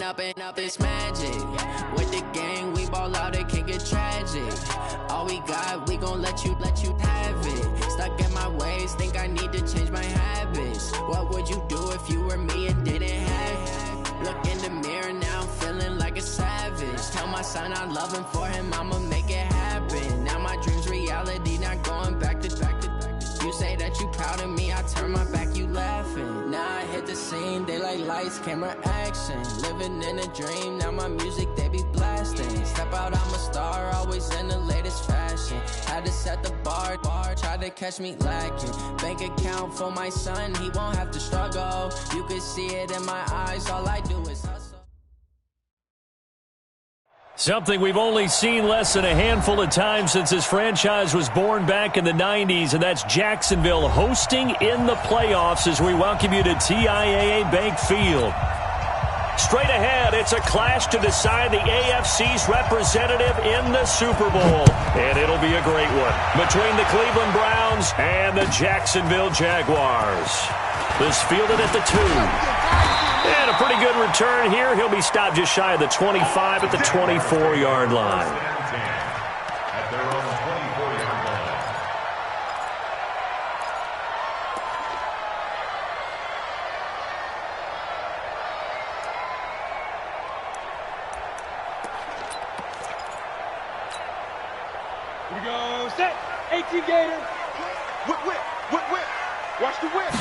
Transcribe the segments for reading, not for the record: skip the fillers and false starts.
Up and up, it's magic. With the gang, we ball out, it can get tragic. All we got, we gon' let you have it. Stuck in my ways, think I need to change my habits. What would you do if you were me and didn't have it? Look in the mirror now, I'm feeling like a savage. Tell my son I love him, for him I'ma make it happen. Now my dream's reality, not going back to. You say that you proud of me, I turn my back, you laughing. Now I hit the scene, they like lights, camera, action. Living in a dream, now my music, they be blasting. Step out, I'm a star, always in the latest fashion. Had to set the bar, try to catch me lacking. Bank account for my son, he won't have to struggle. You can see it in my eyes, all I do is hustle. Something we've only seen less than a handful of times since this franchise was born back in the 90s, and that's Jacksonville hosting in the playoffs as we welcome you to TIAA Bank Field. Straight ahead, it's a clash to decide the AFC's representative in the Super Bowl, and it'll be a great one between the Cleveland Browns and the Jacksonville Jaguars. This fielded at the 2. And a pretty good return here. He'll be stopped just shy of the 25 at the 24-yard line. Here we go. Set. 18 Gator. Whip. Watch the whip.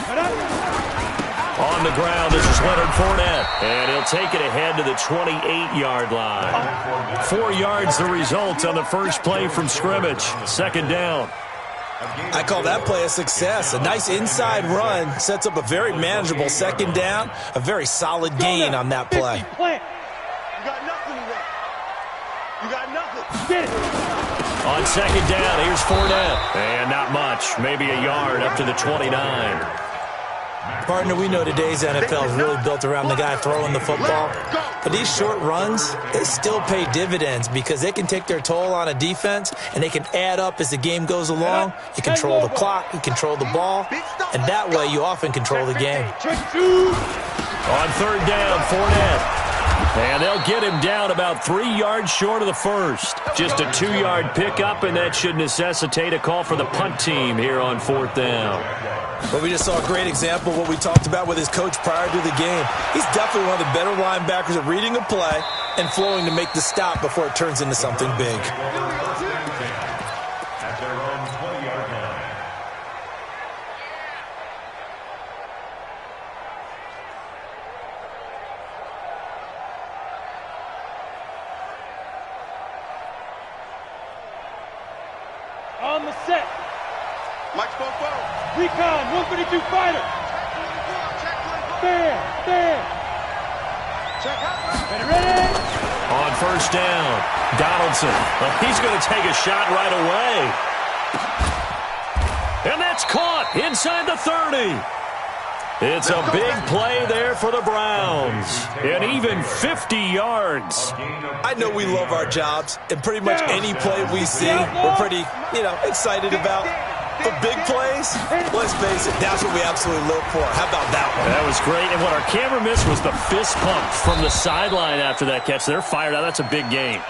On the ground, this is Leonard Fournette, and he'll take it ahead to the 28-yard line. 4 yards the result on the first play from scrimmage. Second down. I call that play a success. A nice inside run sets up a very manageable second down, a very solid gain on that play. You got nothing left. You got nothing. Get it. On second down, here's Fournette. And not much, maybe a yard up to the 29. Partner, we know today's NFL is really built around the guy throwing the football. But these short runs, they still pay dividends because they can take their toll on a defense, and they can add up as the game goes along. You control the clock, you control the ball, and that way you often control the game. On third down, Fournette. And they'll get him down about 3 yards short of the first. Just a 2-yard pickup, and that should necessitate a call for the punt team here on fourth down. But we just saw a great example of what we talked about with his coach prior to the game. He's definitely one of the better linebackers at reading a play and flowing to make the stop before it turns into something big. On the set. Mike's going forward. Recon, 152 fighter. Bam. Check out. Ready. On first down, Donaldson. He's going to take a shot right away. And that's caught inside the 30. It's a big play there for the Browns. And even 50 yards. I know we love our jobs, and pretty much any play we see, we're pretty, excited about. But big plays, let's face it, that's what we absolutely look for. How about that one? That was great. And what our camera missed was the fist pump from the sideline after that catch. They're fired out. That's a big gain.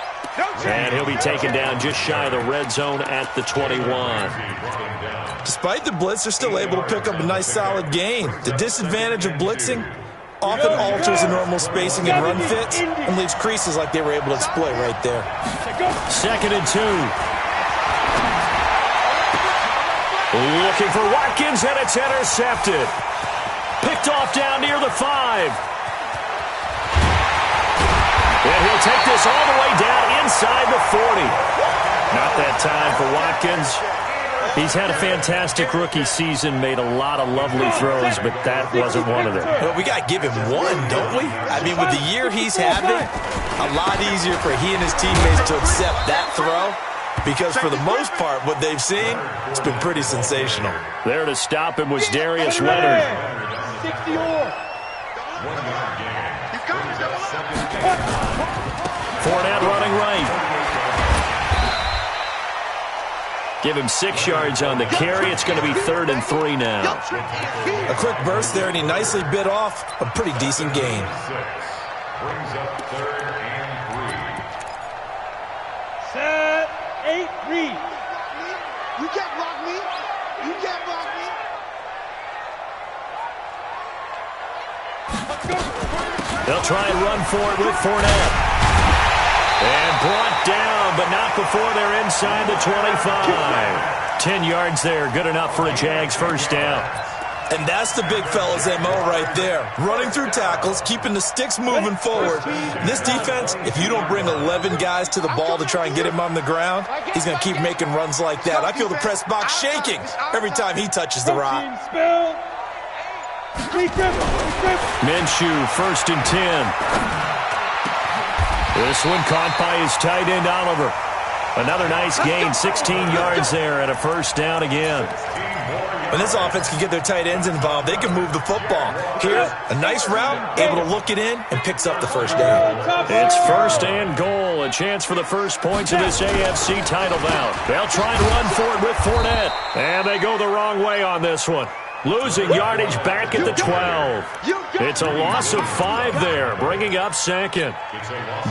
And he'll be taken down just shy of the red zone at the 21. Despite the blitz, they're still able to pick up a nice solid gain. The disadvantage of blitzing often alters the normal spacing and run fits and leaves creases like they were able to exploit right there. Second and 2. Looking for Watkins, and it's intercepted. Picked off down near the 5. And he'll take this all the way down inside the 40. Not that time for Watkins. He's had a fantastic rookie season, made a lot of lovely throws, but that wasn't one of them. Well, we got to give him one, don't we? I mean, with the year he's having, a lot easier for he and his teammates to accept that throw. Because for the most part, what they've seen, it's been pretty sensational. There to stop him was Darius Leonard. 60-or. Fournette running right. Give him 6 yards on the carry. It's going to be 3rd and 3 now. A quick burst there, and he nicely bit off a pretty decent gain. Brings up 3rd and 3. Set, 8, read. You can't block me. You can't block me. They'll try and run for it with Fournette. And brought down, but not before they're inside the 25. 10 yards there, good enough for a Jags first down. And that's the big fella's MO right there. Running through tackles, keeping the sticks moving forward. This defense, if you don't bring 11 guys to the ball to try and get him on the ground, he's going to keep making runs like that. I feel the press box shaking every time he touches the rock. Minshew, 1st and 10. This one caught by his tight end, Oliver. Another nice gain, 16 yards there, and a first down again. When this offense can get their tight ends involved, they can move the football. Here, a nice route, able to look it in, and picks up the first down. It's 1st and goal, a chance for the first points of this AFC title bout. They'll try and run for it with Fournette. And they go the wrong way on this one. Losing yardage back at the 12. It's a loss of 5 there, bringing up 2nd.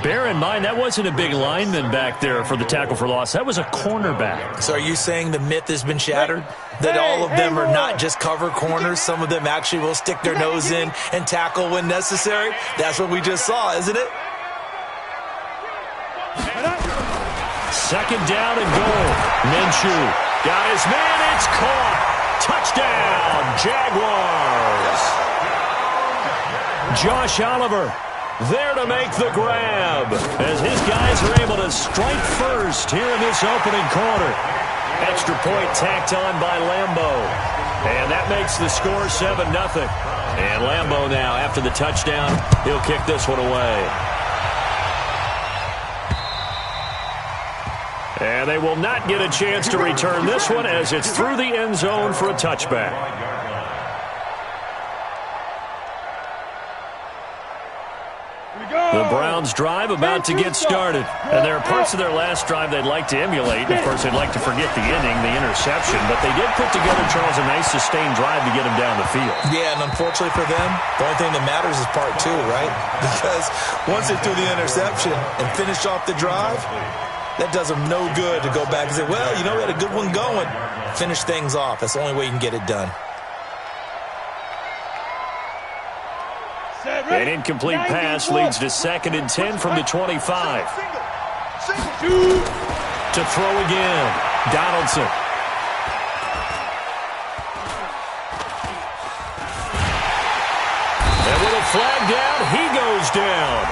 Bear in mind, that wasn't a big lineman back there for the tackle for loss. That was a cornerback. So are you saying the myth has been shattered? That all of them are not just cover corners? Some of them actually will stick their nose in and tackle when necessary? That's what we just saw, isn't it? 2nd down and goal. Minshew got his man. It's caught. Touchdown, Jaguars. Josh Oliver there to make the grab as his guys are able to strike first here in this opening quarter. Extra point tacked on by Lambo. And that makes the score 7-0. And Lambo now, after the touchdown, he'll kick this one away. And they will not get a chance to return this one as it's through the end zone for a touchback. The Browns drive about to get started. And there are parts of their last drive they'd like to emulate. Of course, they'd like to forget the inning, the interception. But they did put together, Charles, a nice sustained drive to get them down the field. Yeah, and unfortunately for them, the only thing that matters is part 2, right? Because once they threw the interception and finished off the drive, that does them no good to go back and say, well, you know, we had a good one going. Finish things off. That's the only way you can get it done. An incomplete pass leads to 2nd and 10 from the 25. To throw again. Donaldson. And with a flag down, he goes down.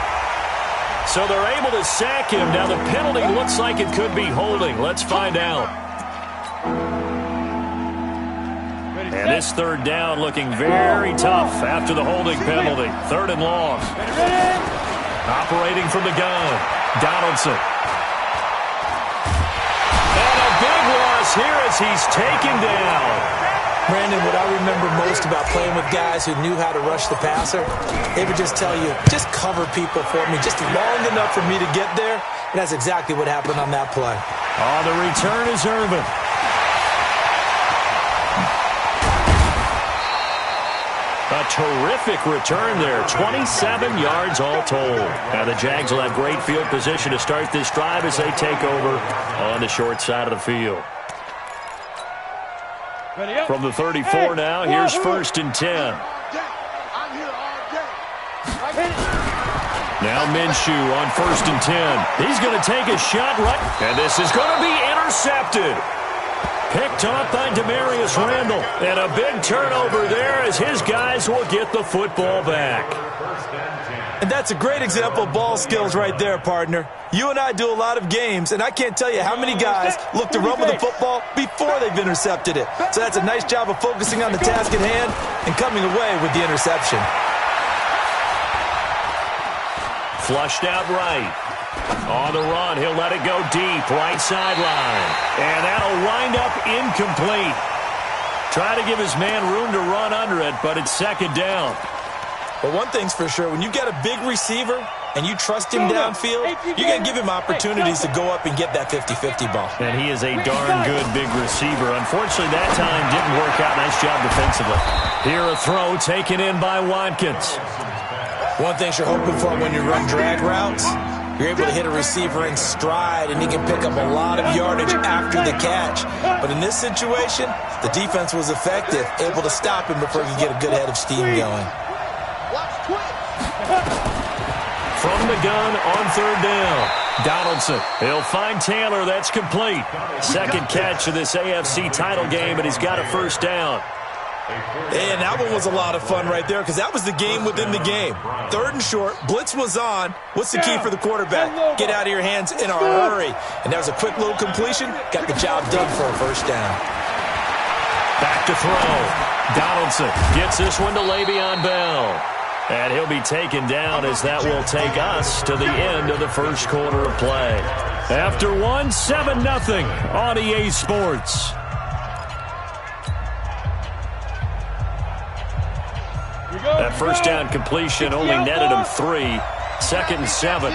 So they're able to sack him. Now the penalty looks like it could be holding. Let's find out. And this 3rd down looking very tough after the holding penalty. 3rd and long. Operating from the gun. Donaldson. And a big loss here as he's taken down. Brandon, what I remember most about playing with guys who knew how to rush the passer, they would just tell you, just cover people for me, just long enough for me to get there. And that's exactly what happened on that play. On the return is Irvin. A terrific return there. 27 yards all told. Now the Jags will have great field position to start this drive as they take over on the short side of the field. From the 34 now, here's 1st and 10. Now Minshew on 1st and 10. He's going to take a shot right. And this is going to be intercepted. Picked off by Demarius Randall. And a big turnover there as his guys will get the football back. And that's a great example of ball skills right there, partner. You and I do a lot of games, and I can't tell you how many guys look to run with the football before they've intercepted it. So that's a nice job of focusing on the task at hand and coming away with the interception. Flushed out right. On the run, he'll let it go deep, right sideline. And that'll wind up incomplete. Try to give his man room to run under it, but it's 2nd down. But one thing's for sure, when you've got a big receiver and you trust him downfield, you're going to give him opportunities to go up and get that 50-50 ball. And he is a darn good big receiver. Unfortunately, that time didn't work out. Nice job defensively. Here a throw taken in by Watkins. One thing you're hoping for when you run drag routes, you're able to hit a receiver in stride, and he can pick up a lot of yardage after the catch. But in this situation, the defense was effective, able to stop him before he could get a good head of steam going. From the gun on third down, Donaldson. He'll find Taylor. That's complete. Second catch of this AFC title game, and he's got a first down. And that one was a lot of fun right there because that was the game within the game. Third and short, blitz was on. What's the key for the quarterback? Get out of your hands in a hurry. And that was a quick little completion. Got the job done for a first down. Back to throw. Donaldson gets this one to Le'Veon Bell. And he'll be taken down as that will take us to the end of the first quarter of play. After one, 7-0 on EA Sports. That first down completion only netted him 3. 2nd and 7.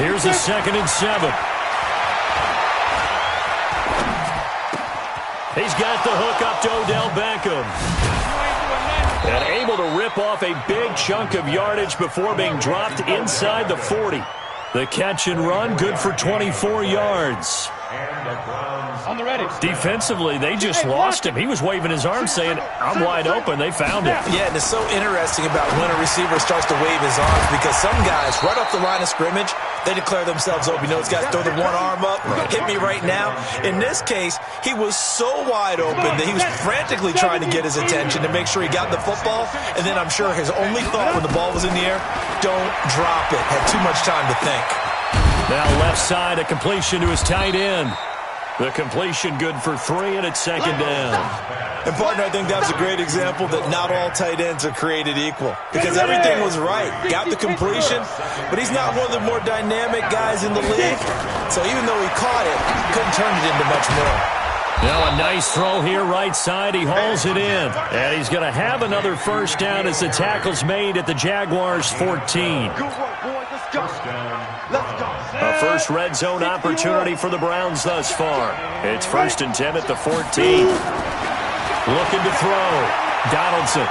Here's a 2nd and 7. He's got the hook up to Odell Beckham. And able to rip off a big chunk of yardage before being dropped inside the 40. The catch and run, good for 24 yards. On the ready. Defensively, they just lost him. He was waving his arms saying, I'm wide open. They found it. Yeah, and it's so interesting about when a receiver starts to wave his arms because some guys, right off the line of scrimmage, they declare themselves open. You know, these guys throw the one arm up, hit me right now. In this case, he was so wide open that he was frantically trying to get his attention to make sure he got the football. And then I'm sure his only thought when the ball was in the air, don't drop it. Had too much time to think. Now left side, a completion to his tight end. The completion good for 3, and it's 2nd down. And, partner, I think that was a great example that not all tight ends are created equal because everything was right. Got the completion, but he's not one of the more dynamic guys in the league. So even though he caught it, he couldn't turn it into much more. Now a nice throw here, right side. He hauls it in. And he's going to have another first down as the tackle's made at the Jaguars' 14. Good work, boys. Let's go. Let's go. A first red zone opportunity for the Browns thus far. It's 1st and 10 at the 14. Looking to throw. Donaldson.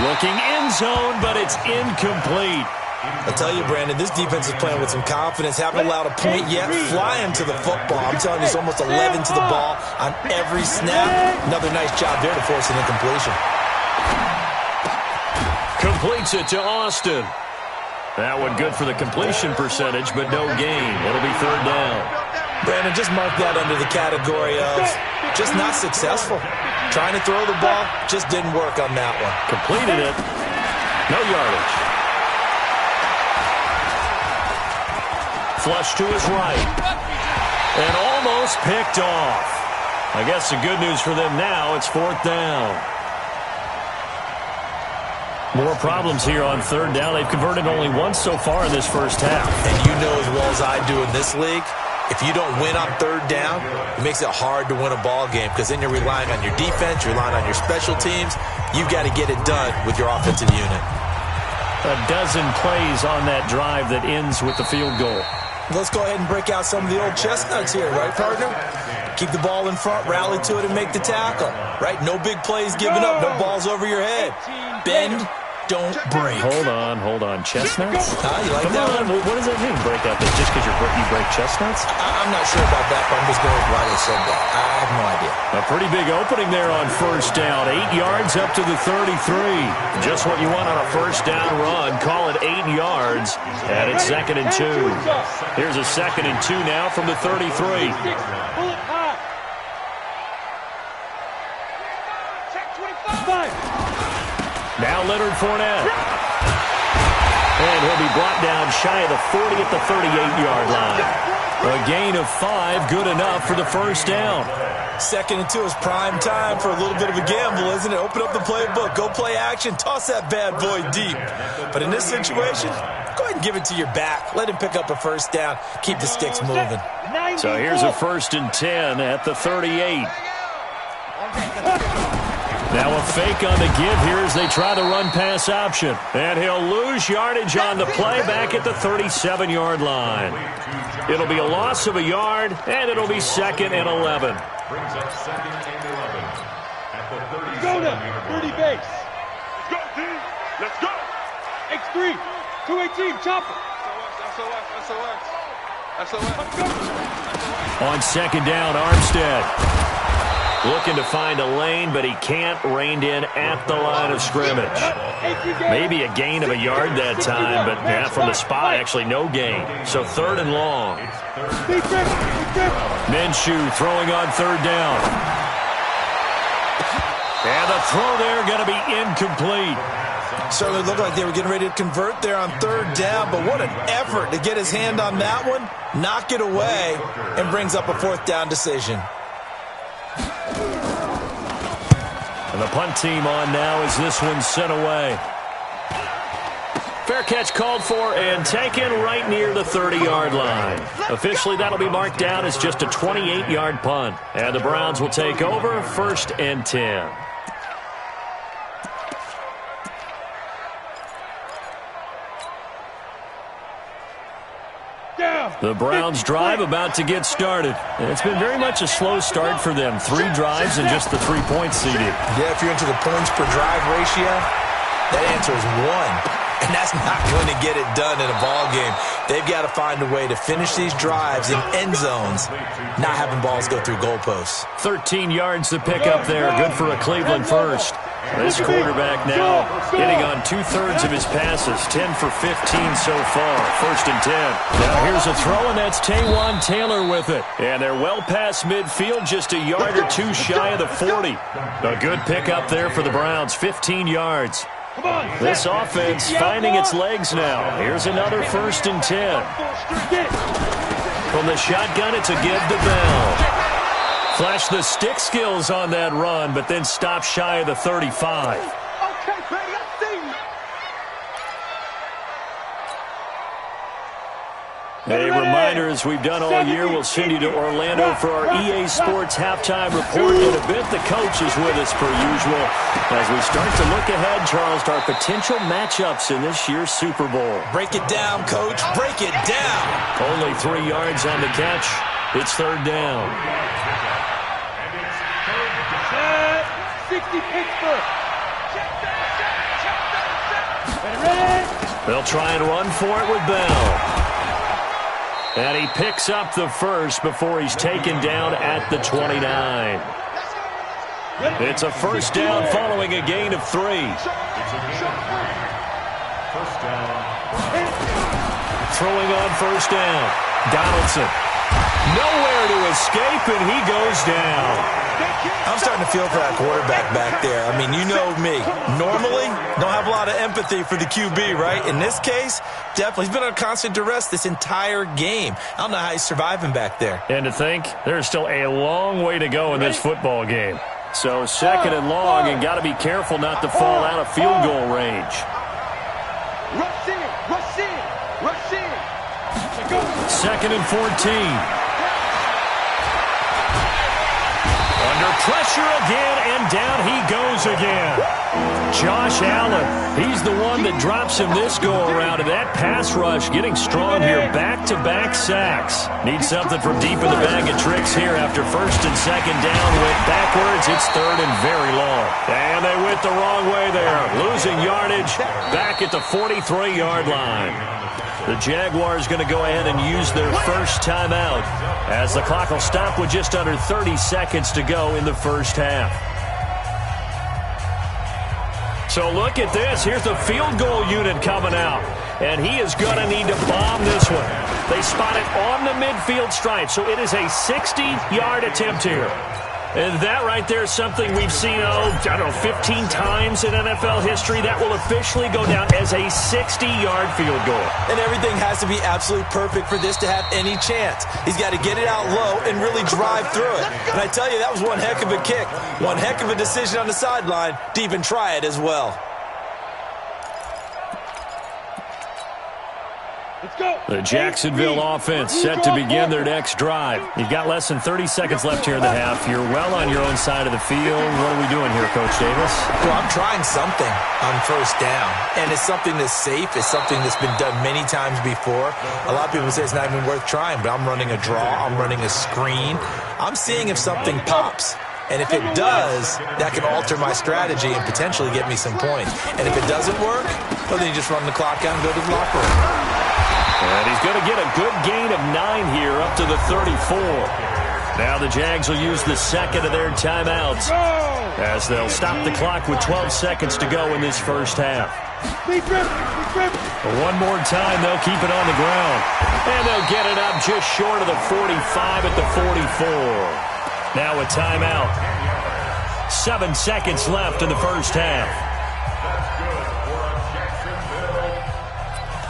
Looking end zone, but it's incomplete. I'll tell you, Brandon, this defense is playing with some confidence. Haven't allowed a point yet. Flying to the football. I'm telling you, it's almost 11 to the ball on every snap. Another nice job there to force an incompletion. Completes it to Austin. That one good for the completion percentage, but no gain. It'll be 3rd down. Brandon, just mark that under the category of just not successful. Trying to throw the ball, just didn't work on that one. Completed it. No yardage. Flush to his right. And almost picked off. I guess the good news for them now, it's 4th down. More problems here on 3rd down. They've converted only once so far in this first half. And you know as well as I do in this league, if you don't win on 3rd down, it makes it hard to win a ball game because then you're relying on your defense, you're relying on your special teams. You've got to get it done with your offensive unit. A dozen plays on that drive that ends with the field goal. Let's go ahead and break out some of the old chestnuts here, right, partner? Keep the ball in front, rally to it, and make the tackle, right? No big plays given up, no balls over your head. Bend, don't break. Hold on. Chestnuts? You like that one? What does that mean, break out? Just because you break chestnuts? I'm not sure about that, but I'm just going with why they said that. I have no idea. A pretty big opening there on 1st down. 8 yards up to the 33. Just what you want on a 1st down run. Call it 8 yards, and it's 2nd and 2. Here's a 2nd and 2 now from the 33. Now Leonard Fournette. And he'll be brought down shy of the 40 at the 38-yard line. A gain of 5, good enough for the first down. 2nd and 2 is prime time for a little bit of a gamble, isn't it? Open up the playbook, go play action, toss that bad boy deep. But in this situation, go ahead and give it to your back. Let him pick up a first down. Keep the sticks moving. So here's a 1st and 10 at the 38. Now a fake on the give here as they try the run-pass option. And he'll lose yardage on the play back at the 37-yard line. It'll be a loss of a yard, and it'll be 2nd and 11. Brings up 2nd and 11 at the 30. Go now, 30 base. Let's go, team. Let's go. X3, 218, chopper. SOS. On 2nd down, Armstead. Looking to find a lane, but he can't. Reined in at the line of scrimmage. Maybe a gain of a yard that time, but from the spot, actually no gain. So 3rd and long. Minshew throwing on 3rd down. And the throw there going to be incomplete. Certainly looked like they were getting ready to convert there on 3rd down, but what an effort to get his hand on that one, knock it away, and brings up a 4th down decision. And the punt team on now as this one's sent away. Fair catch called for and taken right near the 30-yard line. Officially, that'll be marked down as just a 28-yard punt. And the Browns will take over 1st and 10. The Browns drive about to get started. And it's been very much a slow start for them. 3 drives and just the 3 points seeded. Yeah, if you're into the points per drive ratio, that answer is 1. And that's not going to get it done in a ball game. They've got to find a way to finish these drives in end zones, not having balls go through goalposts. 13 yards to pick up there. Good for a Cleveland first. This quarterback now hitting on 2/3 of his passes. 10 for 15 so far. 1st and 10. Now here's a throw, and that's Taywan Taylor with it. And they're well past midfield, just a yard or 2 shy of the 40. A good pickup there for the Browns. 15 yards. This offense finding its legs now. Here's another 1st and 10. From the shotgun, it's a give to Bell. Flash the stick skills on that run, but then stop shy of the 35. A reminder, as we've done all year, we'll send you to Orlando for our EA Sports halftime report. In a bit, the coach is with us per usual as we start to look ahead, Charles, to our potential matchups in this year's Super Bowl. Break it down, coach. Break it down. Only 3 yards on the catch. It's 3rd down. 60 Pittsburgh. They'll try and run for it with Bell. And he picks up the first before he's taken down at the 29. It's a 1st down following a gain of 3. Throwing on 1st down. Donaldson. Nowhere to escape, and he goes down. I'm starting to feel for that quarterback back there. I mean, you know me. Normally, don't have a lot of empathy for the QB, right? In this case, definitely. He's been under constant duress this entire game. I don't know how he's surviving back there. And to think, there's still a long way to go in this football game. So 2nd and long, and got to be careful not to fall out of field goal range. Rush in, rush in, rush in. 2nd and 14. Under pressure again, and down he goes again. Josh Allen, he's the one that drops him this go-around, and that pass rush getting strong here. Back-to-back sacks. Need something from deep in the bag of tricks here after 1st and 2nd down. Went backwards. It's 3rd and very long. And they went the wrong way there. Losing yardage back at the 43-yard line. The Jaguars going to go ahead and use their first timeout as the clock will stop with just under 30 seconds to go in the first half. So look at this. Here's the field goal unit coming out. And he is going to need to bomb this one. They spot it on the midfield stripe. So it is a 60-yard attempt here. And that right there is something we've seen, 15 times in NFL history. That will officially go down as a 60-yard field goal. And everything has to be absolutely perfect for this to have any chance. He's got to get it out low and really drive through it. And I tell you, that was one heck of a kick. One heck of a decision on the sideline to even try it as well. Let's The Jacksonville offense set to begin their next drive. You've got less than 30 seconds left here in the half. You're well on your own side of the field. What are we doing here, Coach Davis? Well, I'm trying something on first down, and it's something that's safe. It's something that's been done many times before. A lot of people say it's not even worth trying, but I'm running a draw. I'm running a screen. I'm seeing if something pops. And if it does, that can alter my strategy and potentially get me some points. And if it doesn't work, well, then you just run the clock out and go to the locker room. And he's going to get a good gain of 9 here up to the 34. Now the Jags will use the second of their timeouts as they'll stop the clock with 12 seconds to go in this first half. One more time, they'll keep it on the ground. And they'll get it up just short of the 45 at the 44. Now a timeout. 7 seconds left in the first half. That's good for Jacksonville.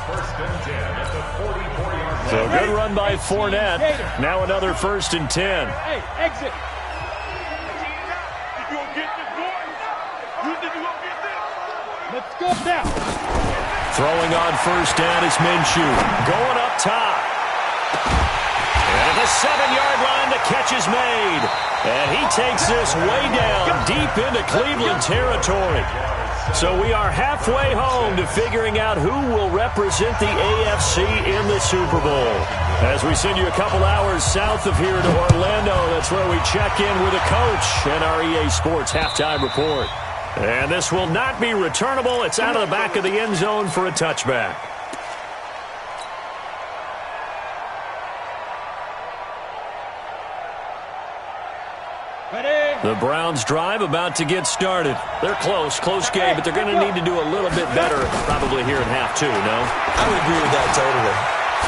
First and 10 at the 44-yard line. So good run by Fournette. Now another first and 10. Hey, exit. You gonna get this, boy? You think you gonna get this? Let's go now. Throwing on first down is Minshew. Going up top. And at the 7-yard line, the catch is made. And he takes this way down deep into Cleveland territory. So we are halfway home to figuring out who will represent the AFC in the Super Bowl. As we send you a couple hours south of here to Orlando, that's where we check in with a coach and our EA Sports halftime report. And this will not be returnable. It's out of the back of the end zone for a touchback. The Browns drive about to get started. They're close game, but they're going to need to do a little bit better probably here in half 2, no? I would agree with that totally.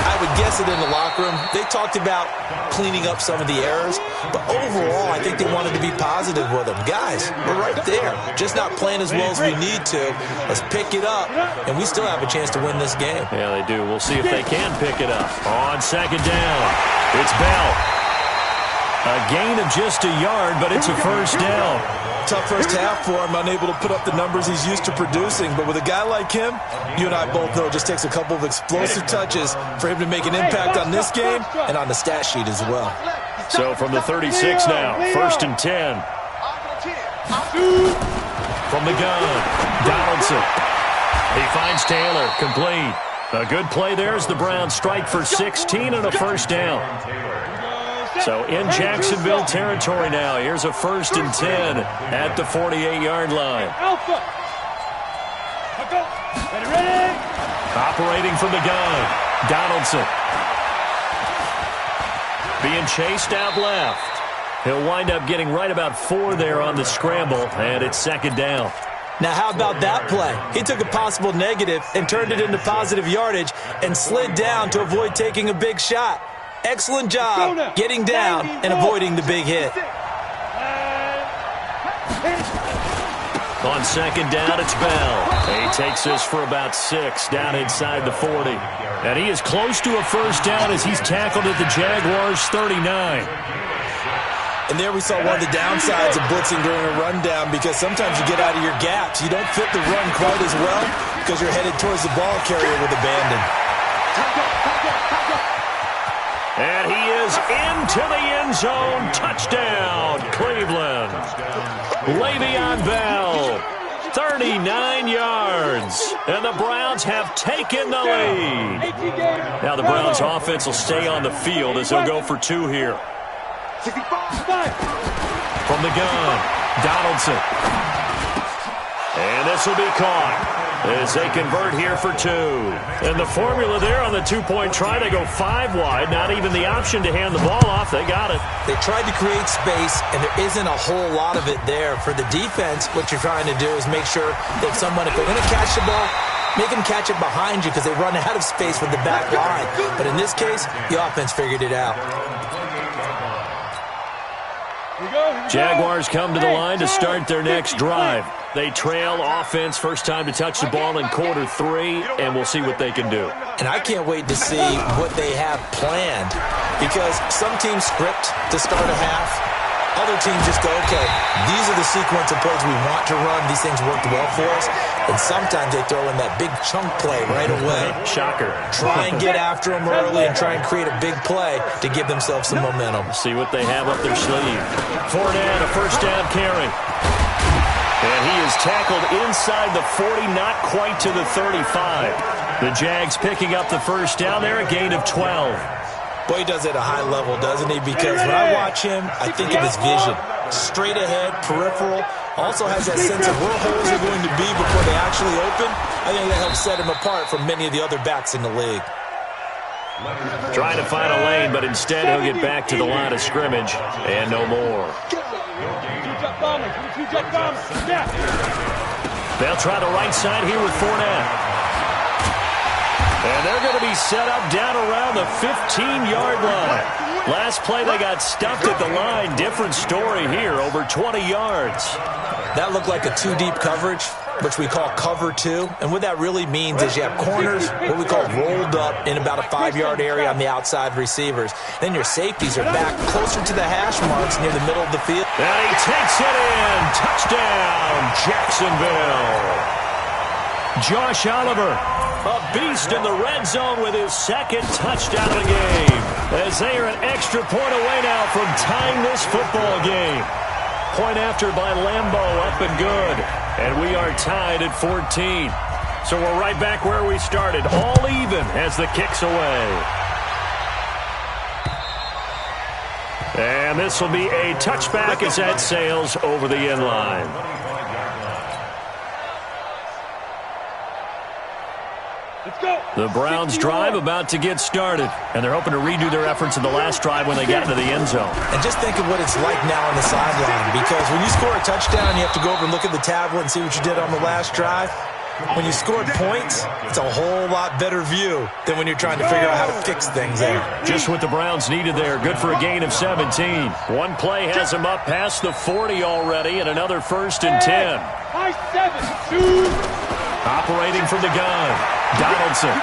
I would guess it in the locker room. They talked about cleaning up some of the errors, but overall, I think they wanted to be positive with them. Guys, we're right there. Just not playing as well as we need to. Let's pick it up, and we still have a chance to win this game. Yeah, they do. We'll see if they can pick it up. On second down, it's Bell. A gain of just a yard, but it's a first down. Tough first half for him, unable to put up the numbers he's used to producing. But with a guy like him, you and I both know it just takes a couple of explosive touches for him to make an impact on this game and on the stat sheet as well. So from the 36 now, first and 10. From the gun, Donaldson. He finds Taylor, complete. A good play there as the Browns strike for 16 and a first down. So in Jacksonville territory now. Here's a first and 10 at the 48-yard line. Operating from the gun, Donaldson. Being chased out left. He'll wind up getting right about 4 there on the scramble, and it's second down. Now, how about that play? He took a possible negative and turned it into positive yardage and slid down to avoid taking a big shot. Excellent job getting down and avoiding the big hit. On second down, it's Bell. He takes this for about 6 down inside the 40. And he is close to a first down as he's tackled at the Jaguars' 39. And there we saw one of the downsides of blitzing during a rundown, because sometimes you get out of your gaps. You don't fit the run quite as well because you're headed towards the ball carrier with abandon. And he is into the end zone. Touchdown, Cleveland. Le'Veon Bell, 39 yards. And the Browns have taken the lead. Now the Browns offense will stay on the field as they'll go for 2 here. From the gun, Donaldson. And this will be caught as they convert here for 2. And the formula there on the 2-point try, they go 5 wide. Not even the option to hand the ball off. They got it. They tried to create space, and there isn't a whole lot of it there. For the defense, what you're trying to do is make sure that someone, if they're going to catch the ball, make them catch it behind you because they run out of space with the back line. But in this case, the offense figured it out. Jaguars come to the line to start their next drive. They trail offense first time to touch the ball in quarter 3, and we'll see what they can do. And I can't wait to see what they have planned, because some teams script to start a half, Other teams just go, okay, these are the sequence of plays we want to run. These things worked well for us. And sometimes they throw in that big chunk play right away. Shocker. Try and get after them early and try and create a big play to give themselves some momentum. See what they have up their sleeve. Fournette, a first down carry. And he is tackled inside the 40, not quite to the 35. The Jags picking up the first down there, a gain of 12. Boy, he does it at a high level, doesn't he? Because when I watch him, I think of his vision. Straight ahead, peripheral. Also has that sense of where holes are going to be before they actually open. I think that helps set him apart from many of the other backs in the league. Trying to find a lane, but instead he'll get back to the line of scrimmage. And no more. They'll try the right side here with Fournette. And they're going to be set up down around the 15-yard line. Last play, they got stuffed at the line. Different story here, over 20 yards. That looked like a two-deep coverage, which we call cover two. And what that really means is you have corners, what we call rolled up in about a 5-yard area on the outside receivers. Then your safeties are back closer to the hash marks near the middle of the field. And he takes it in. Touchdown, Jacksonville. Josh Oliver, a beast in the red zone with his second touchdown of the game. As they are an extra point away now from tying this football game. Point after by Lambeau, up and good. And we are tied at 14. So we're right back where we started, all even as the kick's away. And this will be a touchback as that sails over the end line. The Browns drive about to get started, and they're hoping to redo their efforts in the last drive when they got into the end zone. And just think of what it's like now on the sideline, because when you score a touchdown, you have to go over and look at the tablet and see what you did on the last drive. When you scored points, it's a whole lot better view than when you're trying to figure out how to fix things there. Just what the Browns needed there. Good for a gain of 17. One play has them up past the 40 already, and another 1st and 10. Operating from the gun, Donaldson.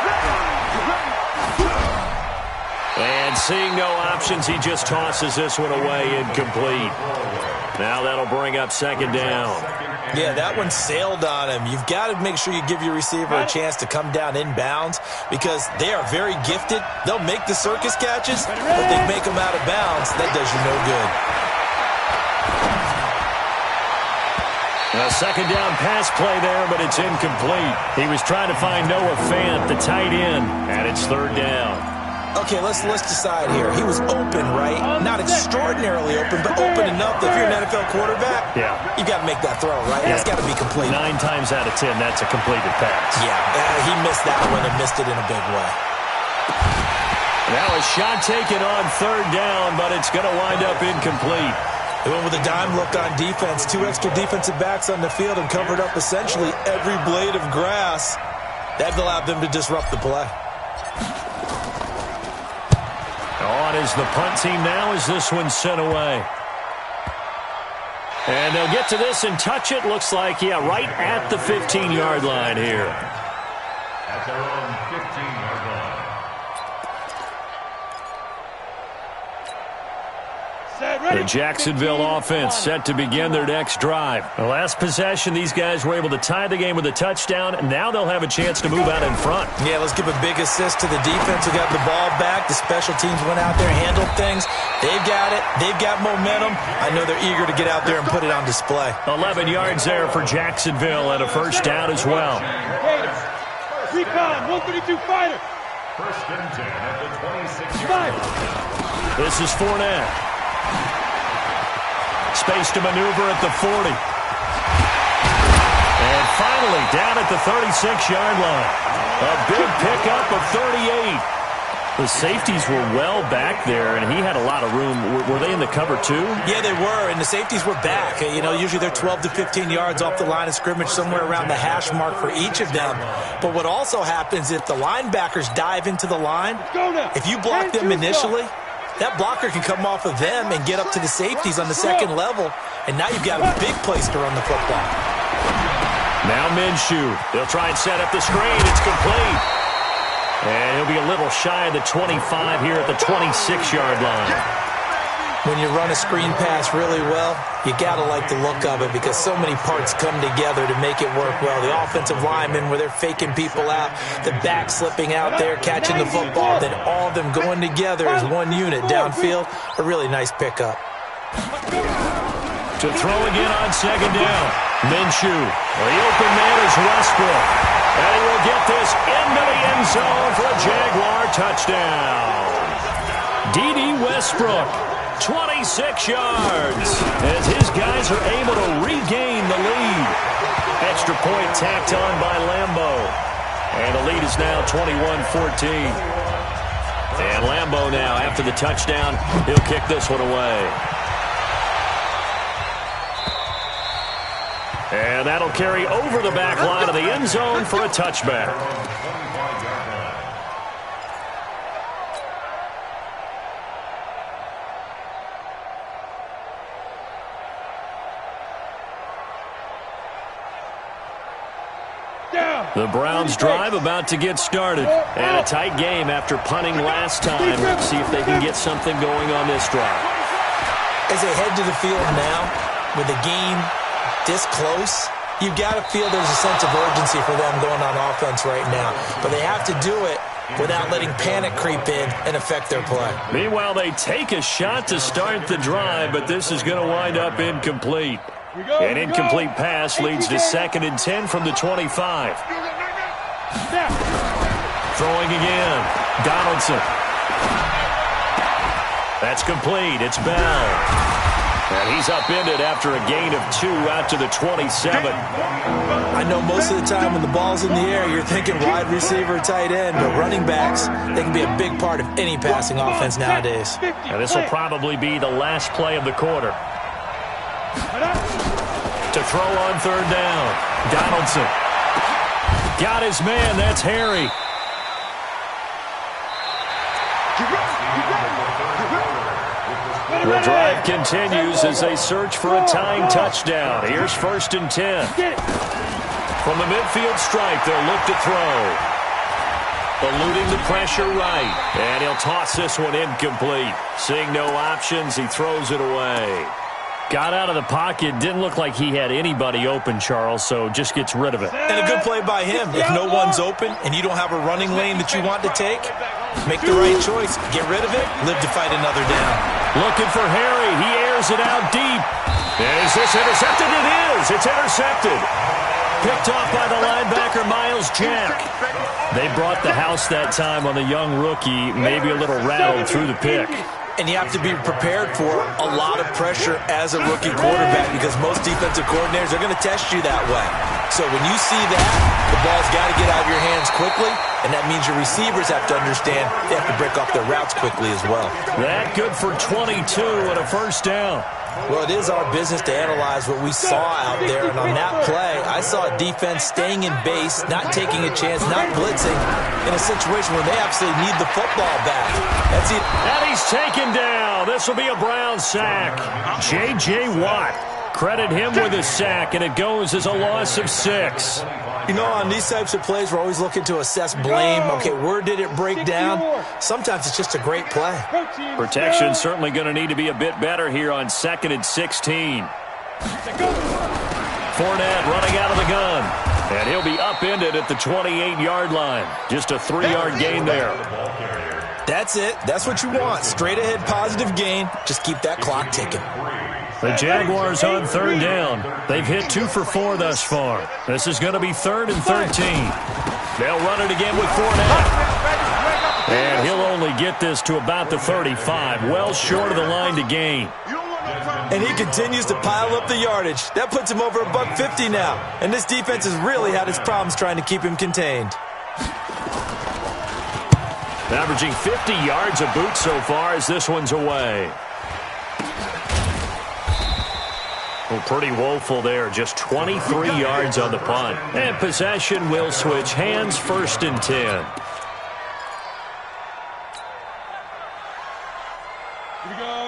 And seeing no options, he just tosses this one away, incomplete. Now that'll bring up 2nd down. Yeah, that one sailed on him. You've got to make sure you give your receiver a chance to come down inbounds because they are very gifted. They'll make the circus catches, but they make them out of bounds. That does you no good. A 2nd down pass play there, but it's incomplete. He was trying to find Noah Fant, the tight end, and it's 3rd down. Okay, let's decide here. He was open, right? Not extraordinarily open, but open enough that if you're an NFL quarterback, you got to make that throw, right? Yeah. That's got to be complete. 9 times out of 10, that's a completed pass. Yeah, he missed that one and missed it in a big way. Now a shot taken on 3rd down, but it's going to wind up incomplete. They went with a dime look on defense. 2 extra defensive backs on the field and covered up essentially every blade of grass. That allowed them to disrupt the play. On is the punt team now as this one's sent away. And they'll get to this and touch it. Looks like, right at the 15-yard line here. At their own 15-yard line. The Jacksonville offense set to begin their next drive. The last possession, these guys were able to tie the game with a touchdown, and now they'll have a chance to move out in front. Yeah, let's give a big assist to the defense who got the ball back. The special teams went out there and handled things. They've got it. They've got momentum. I know they're eager to get out there and put it on display. 11 yards there for Jacksonville and a 1st down as well. Recon, 132 fighter. 1st and 10 at the 26-yard line. This is Fournette. Space to maneuver at the 40. And finally, down at the 36-yard line. A big pickup of 38. The safeties were well back there, and he had a lot of room. Were they in the cover, too? Yeah, they were, and the safeties were back. You know, usually they're 12 to 15 yards off the line of scrimmage, somewhere around the hash mark for each of them. But what also happens if the linebackers dive into the line, if you block them initially, that blocker can come off of them and get up to the safeties on the 2nd level, and now you've got a big place to run the football. Now Minshew. They'll try and set up the screen. It's complete. And he'll be a little shy of the 25 here at the 26-yard line. When you run a screen pass really well, you got to like the look of it because so many parts come together to make it work well. The offensive linemen, where they're faking people out, the back slipping out there, catching the football, then all of them going together as one unit downfield. A really nice pickup. To throw again on second down. Minshew. The open man is Westbrook. And he will get this into the end zone for a Jaguar touchdown. D.D. Westbrook, 26 yards, as his guys are able to regain the lead. Extra point tacked on by Lambo. And the lead is now 21-14. And Lambo now, after the touchdown, he'll kick this one away. And that'll carry over the back line of the end zone for a touchback. The Browns drive about to get started. And a tight game after punting last time. Let's see if they can get something going on this drive. As they head to the field now, with the game this close, you've got to feel there's a sense of urgency for them going on offense right now. But they have to do it without letting panic creep in and affect their play. Meanwhile, they take a shot to start the drive, but this is going to wind up incomplete. An incomplete pass leads to 2nd and 10 from the 25. Throwing again. Donaldson. That's complete. It's Bell. And he's upended after a gain of 2 out to the 27. I know most of the time when the ball's in the air, you're thinking wide receiver, tight end, but running backs, they can be a big part of any passing offense nowadays. And this will probably be the last play of the quarter. To throw on third down. Donaldson. Got his man. That's Harry. The drive continues as they search for a tying touchdown. Here's 1st and 10. From the midfield stripe, they'll look to throw. Eluding the pressure right. And he'll toss this one incomplete. Seeing no options, he throws it away. Got out of the pocket. Didn't look like he had anybody open, Charles, so just gets rid of it. And a good play by him. If no one's open and you don't have a running lane that you want to take, make the right choice. Get rid of it. Live to fight another down. Looking for Harry. He airs it out deep. Is this intercepted? It is. It's intercepted. Picked off by the linebacker, Miles Jack. They brought the house that time on the young rookie, maybe a little rattled through the pick. And you have to be prepared for a lot of pressure as a rookie quarterback because most defensive coordinators are going to test you that way. So when you see that, the ball's got to get out of your hands quickly, and that means your receivers have to understand they have to break off their routes quickly as well. That good for 22 and a first down. Well, it is our business to analyze what we saw out there, and on that play, I saw a defense staying in base, not taking a chance, not blitzing, in a situation where they absolutely need the football back. That's it. And he's taken down. This will be a Brown sack. J.J. Watt. Credit him with a sack, and it goes as a loss of 6. You know, on these types of plays, we're always looking to assess blame. Okay, where did it break down? Sometimes it's just a great play. Protection certainly going to need to be a bit better here on 2nd and 16. Fournette running out of the gun. And he'll be upended at the 28-yard line. Just a 3-yard gain there. That's it. That's what you want. Straight ahead positive gain. Just keep that clock ticking. The Jaguars on third down. They've hit 2 for 4 thus far. This is going to be 3rd and 13. They'll run it again with Fournette. And he'll only get this to about the 35, well short of the line to gain. And he continues to pile up the yardage. That puts him over $150 now. And this defense has really had its problems trying to keep him contained. Averaging 50 yards a boot so far as this one's away. Well, pretty woeful there. Just 23 yards on the punt. And possession will switch hands, 1st and 10.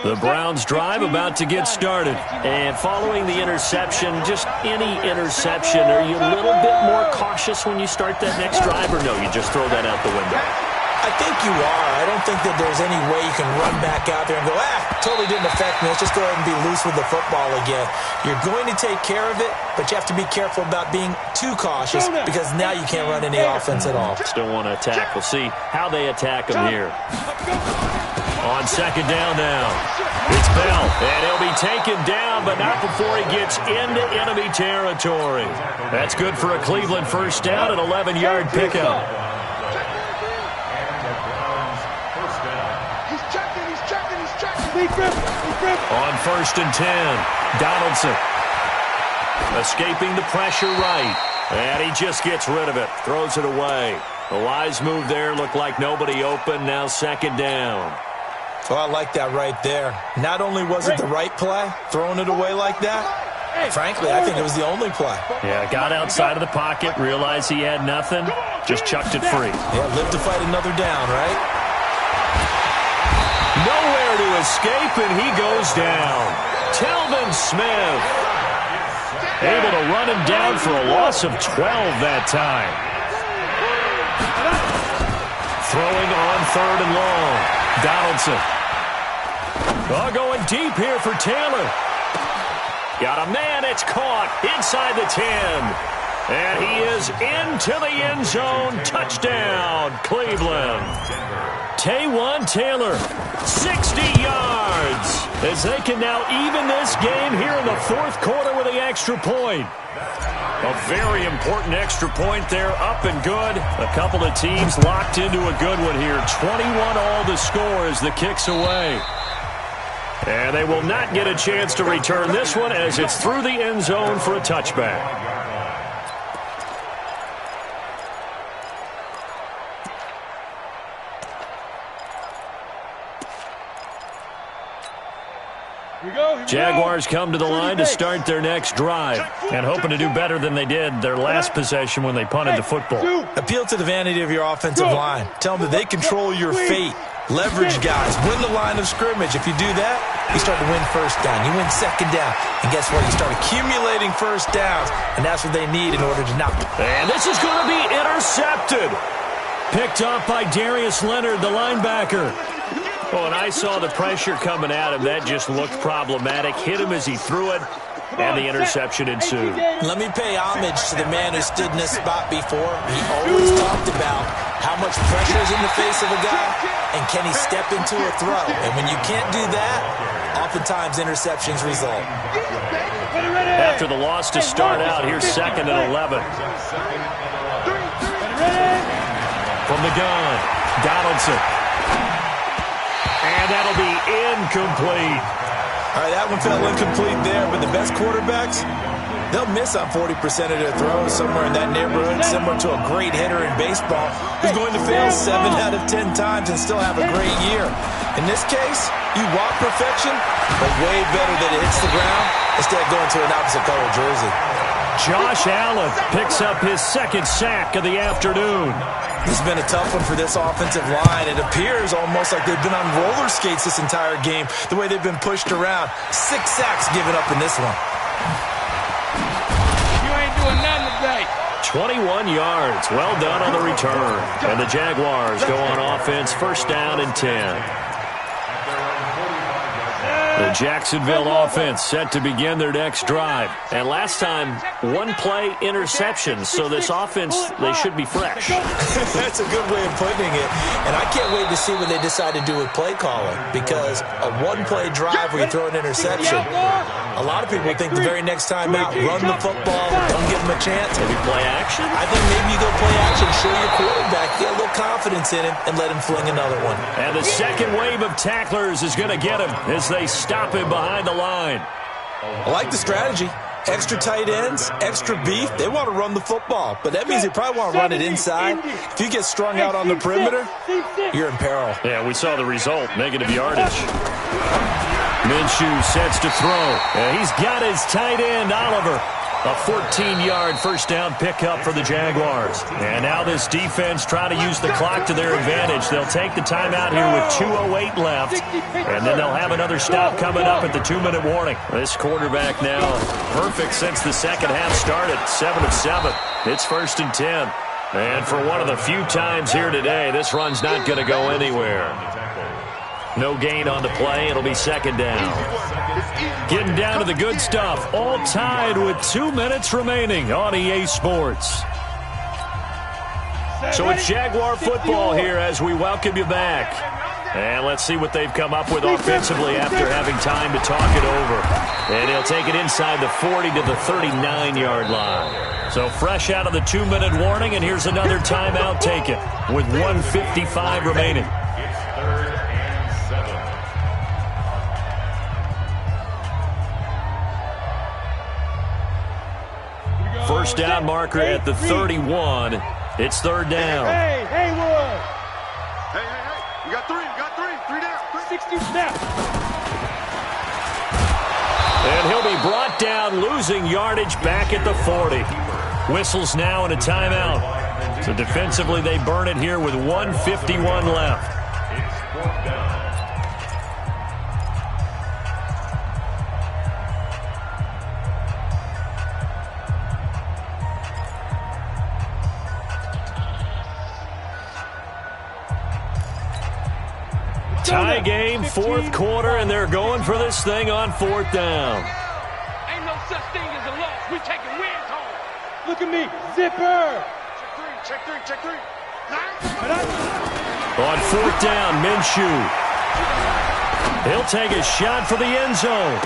The Browns drive about to get started. And following the interception, just any interception, are you a little bit more cautious when you start that next drive, or no, you just throw that out the window? I think you are. I don't think that there's any way you can run back out there and go, totally didn't affect me. Let's just go ahead and be loose with the football again. You're going to take care of it, but you have to be careful about being too cautious because now you can't run any offense at all. Still want to attack. We'll see how they attack him here. On second down now, it's Bell, and he'll be taken down, but not before he gets into enemy territory. That's good for a Cleveland first down, an 11-yard pickup. He's checking. On first and 10, Donaldson escaping the pressure right, and he just gets rid of it, throws it away. A wise move there, looked like nobody open, now second down. Oh, I like that right there. Not only was it the right play, throwing it away like that, frankly, I think it was the only play. Yeah, got outside of the pocket, realized he had nothing, just chucked it free. Yeah, live to fight another down, right? Nowhere to escape, and he goes down. Telvin Smith able to run him down for a loss of 12 that time. Throwing on third and long. Donaldson. Going deep here for Taylor. Got a man, it's caught inside the 10. And he is into the end zone. Touchdown, Cleveland. Taywan Taylor, 60 yards. As they can now even this game here in the fourth quarter with the extra point. A very important extra point there, up and good. A couple of teams locked into a good one here. 21 all to score as the kick's away. And they will not get a chance to return this one as it's through the end zone for a touchback. Jaguars come to the line to start their next drive and hoping to do better than they did their last possession when they punted the football. Appeal to the vanity of your offensive line. Tell them that they control your fate. Leverage guys. Win the line of scrimmage. If you do that, you start to win first down. You win second down. And guess what? You start accumulating first downs, and that's what they need in order to not. And this is going to be intercepted. Picked off by Darius Leonard, the linebacker. Oh, and I saw the pressure coming at him. That just looked problematic. Hit him as he threw it, and the interception ensued. Let me pay homage to the man who stood in this spot before. He always talked about how much pressure is in the face of a guy, and can he step into a throw. And when you can't do that, oftentimes interceptions result. After the loss to start out, here's second and 11. From the gun, Donaldson. And that'll be incomplete. All right, that one fell incomplete there, but the best quarterbacks, they'll miss on 40% of their throws, somewhere in that neighborhood, similar to a great hitter in baseball who's going to fail 7 out of 10 times and still have a great year. In this case, you want perfection, but way better that it hits the ground instead of going to an opposite color jersey. Josh Allen picks up his second sack of the afternoon. This has been a tough one for this offensive line. It appears almost like they've been on roller skates this entire game, the way they've been pushed around. 6 sacks given up in this one. You ain't doing nothing today. 21 yards. Well done on the return. And the Jaguars go on offense, first down and 10. The Jacksonville offense set to begin their next drive. And last time, one play interception. So this offense, they should be fresh. That's a good way of putting it. And I can't wait to see what they decide to do with play calling. Because a one-play drive where you throw an interception, a lot of people think the very next time out, run the football, don't give them a chance. Maybe play action? I think maybe you go play action, show your quarterback, get a little confidence in him, and let him fling another one. And the second wave of tacklers is going to get him as they stop him behind the line. I like the strategy. Extra tight ends, extra beef. They want to run the football, but that means they probably want to run it inside. If you get strung out on the perimeter, you're in peril. Yeah, we saw the result, negative yardage. Minshew sets to throw. And he's got his tight end, Oliver. A 14-yard first down pickup for the Jaguars. And now this defense trying to use the clock to their advantage. They'll take the timeout here with 2:08 left. And then they'll have another stop coming up at the 2-minute warning. This quarterback now perfect since the second half started. 7 of 7. It's first and 10. And for one of the few times here today, this run's not going to go anywhere. No gain on the play. It'll be second down. Getting down to the good stuff. All tied with 2 minutes remaining on EA Sports. So it's Jaguar football here as we welcome you back. And let's see what they've come up with offensively after having time to talk it over. And he'll take it inside the 40 to the 39-yard line. So fresh out of the 2-minute warning, and here's another timeout taken with 1:55 remaining. It's 3rd and 7. First down marker at the 31. It's 3rd down. Hey, Haywood! Hey. You got 3 down. 60 snap. And he'll be brought down, losing yardage back at the 40. Whistles now and a timeout. So defensively, they burn it here with 1:51 left. It's 4th down. Tie game, 4th quarter, and they're going for this thing on 4th down. Ain't no such thing as a loss. We taking wins home. Look at me. Zipper. Check three. On 4th down, Minshew. He'll take a shot for the end zone.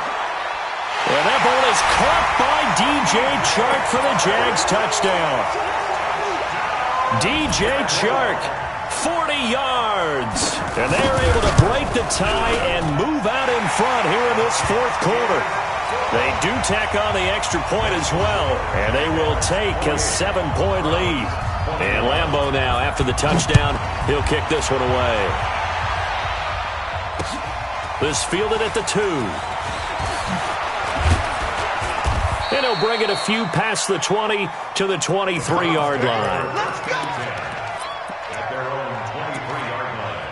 And that ball is caught by DJ Chark for the Jags touchdown. DJ Chark, 40 yards. And they're able to break the tie and move out in front here in this 4th quarter. They do tack on the extra point as well, and they will take a 7-point lead. And Lambeau now, after the touchdown, he'll kick this one away. This fielded at the 2. And he'll bring it a few past the 20 to the 23-yard line. Let's go. At their own 23-yard line.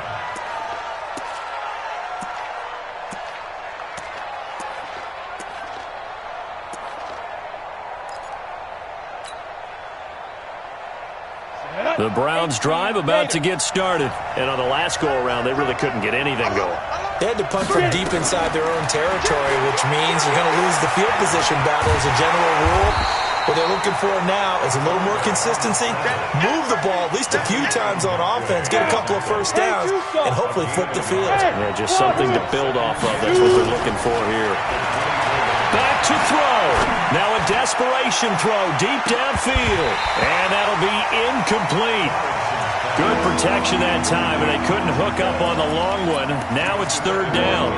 The Browns drive about to get started. And on the last go-around, they really couldn't get anything going. They had to punt from deep inside their own territory, which means you're going to lose the field position battle as a general rule. What they're looking for now is a little more consistency, move the ball at least a few times on offense, get a couple of first downs, and hopefully flip the field. Yeah, just something to build off of. That's what they're looking for here. Back to throw. Now a desperation throw deep downfield. And that'll be incomplete. Good protection that time, and they couldn't hook up on the long one. Now it's 3rd down.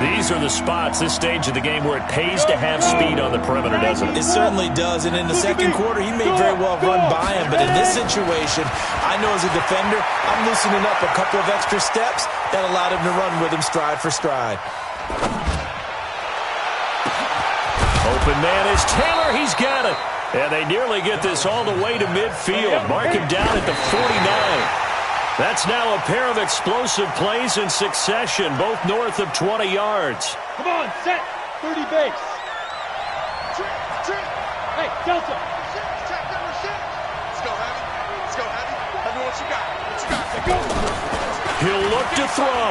These are the spots, this stage of the game, where it pays to have speed on the perimeter, doesn't it? It certainly does, and in the second quarter, he may very well run by him, but in this situation, I know as a defender, I'm loosening up a couple of extra steps that allowed him to run with him stride for stride. Open man is Taylor. He's got it. And they nearly get this all the way to midfield. Mark him down at the 49. That's now a pair of explosive plays in succession, both north of 20 yards. Come on, set. 30 base. Trick. Hey, Delta. Check number 6. Let's go, Heavy. Tell me what you got. Go. He'll look to throw.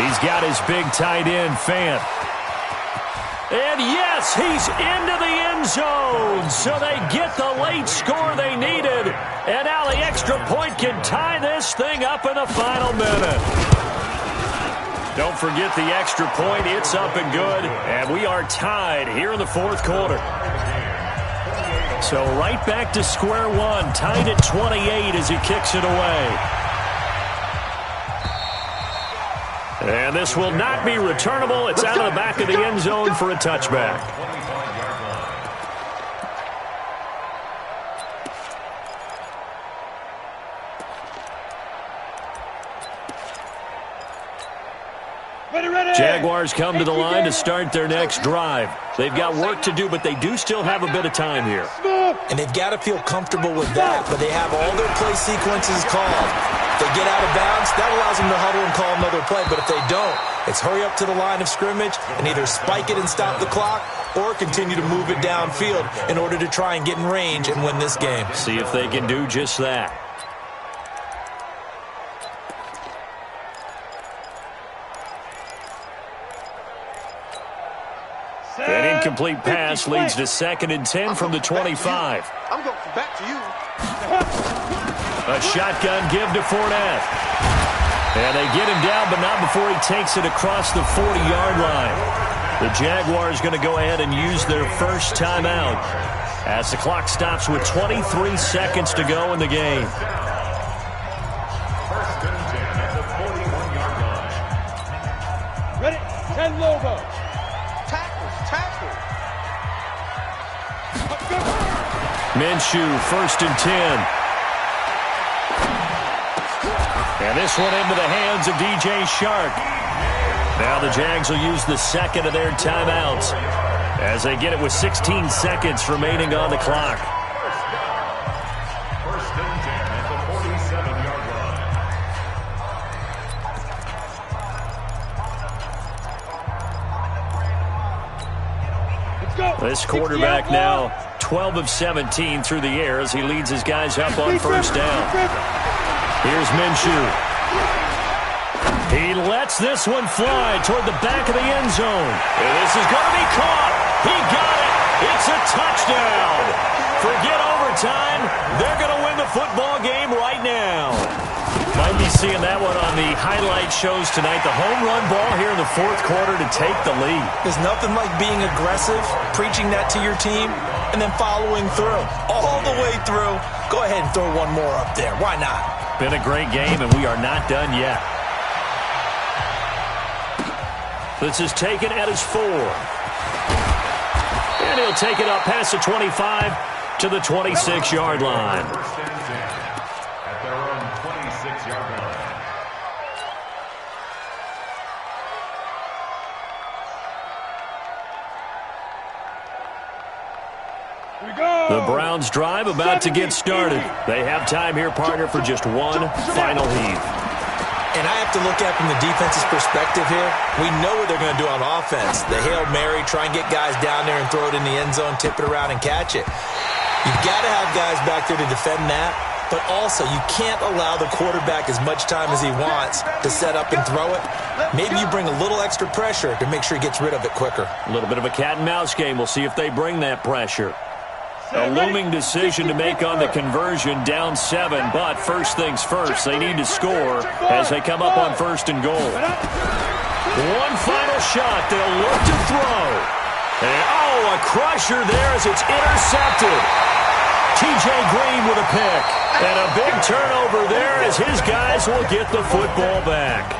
He's got his big tight end, Fant. And yes, he's into the end zone. So they get the late score they needed. And now the extra point can tie this thing up in the final minute. Don't forget the extra point. It's up and good. And we are tied here in the 4th quarter. So right back to square one. Tied at 28 as he kicks it away. And this will not be returnable. It's out of the back of the end zone for a touchback. Jaguars come to the line to start their next drive. They've got work to do, but they do still have a bit of time here. And they've got to feel comfortable with that, but they have all their play sequences called. If they get out of bounds, that allows them to huddle and call another play, but if they don't, it's hurry up to the line of scrimmage and either spike it and stop the clock or continue to move it downfield in order to try and get in range and win this game. See if they can do just that. An incomplete pass leads to 2nd and 10 from the 25. I'm going back to you. A shotgun give to Fournette. And they get him down, but not before he takes it across the 40-yard line. The Jaguars going to go ahead and use their first timeout as the clock stops with 23 seconds to go in the game. First and 10 at the 41-yard line. Ready? 10 logo. Tackle. Minshew, 1st and 10. And this one into the hands of DJ Shark. Now the Jags will use the second of their timeouts as they get it with 16 seconds remaining on the clock. First and 10 at the 47-yard line. Let's go. This quarterback now 12 of 17 through the air as he leads his guys up on first down. Here's Minshew. He lets this one fly toward the back of the end zone. And this is going to be caught. He got it. It's a touchdown. Forget overtime. They're going to win the football game right now. Might be seeing that one on the highlight shows tonight. The home run ball here in the 4th quarter to take the lead. There's nothing like being aggressive, preaching that to your team, and then following through. All the way through. Go ahead and throw one more up there. Why not? Been a great game, and we are not done yet. This is taken at his 4. And he'll take it up past the 25 to the 26-yard line. First and 10 at their own 26-yard line. The Browns drive about to get started. They have time here, partner, for just one final heave. And I have to look at it from the defense's perspective here. We know what they're going to do on offense. The Hail Mary, try and get guys down there and throw it in the end zone, tip it around and catch it. You've got to have guys back there to defend that, but also you can't allow the quarterback as much time as he wants to set up and throw it. Maybe you bring a little extra pressure to make sure he gets rid of it quicker. A little bit of a cat and mouse game. We'll see if they bring that pressure. A looming decision to make on the conversion, down 7, but first things first, they need to score as they come up on 1st and goal. One final shot, they'll look to throw. And, a crusher there as it's intercepted. T.J. Green with a pick. And a big turnover there as his guys will get the football back.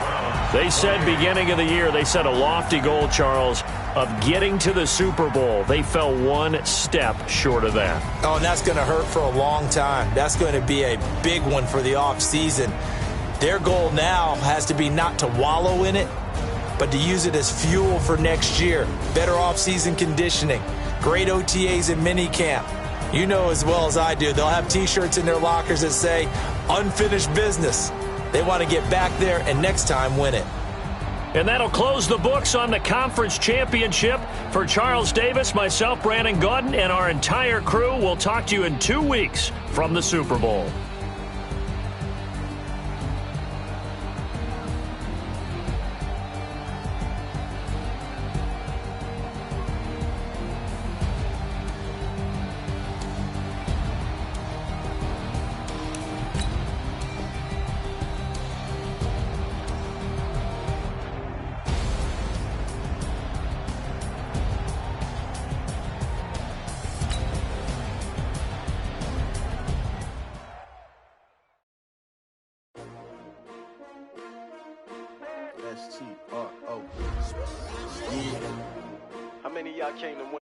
They said beginning of the year, they set a lofty goal, Charles, of getting to the Super Bowl. They fell one step short of that. Oh, and that's going to hurt for a long time. That's going to be a big one for the offseason. Their goal now has to be not to wallow in it, but to use it as fuel for next year. Better offseason conditioning, great OTAs and minicamp. You know as well as I do, they'll have T-shirts in their lockers that say, unfinished business. They want to get back there and next time win it. And that'll close the books on the conference championship. For Charles Davis, myself, Brandon Gaudin, and our entire crew, we'll talk to you in 2 weeks from the Super Bowl. STRO. How many of y'all came to win?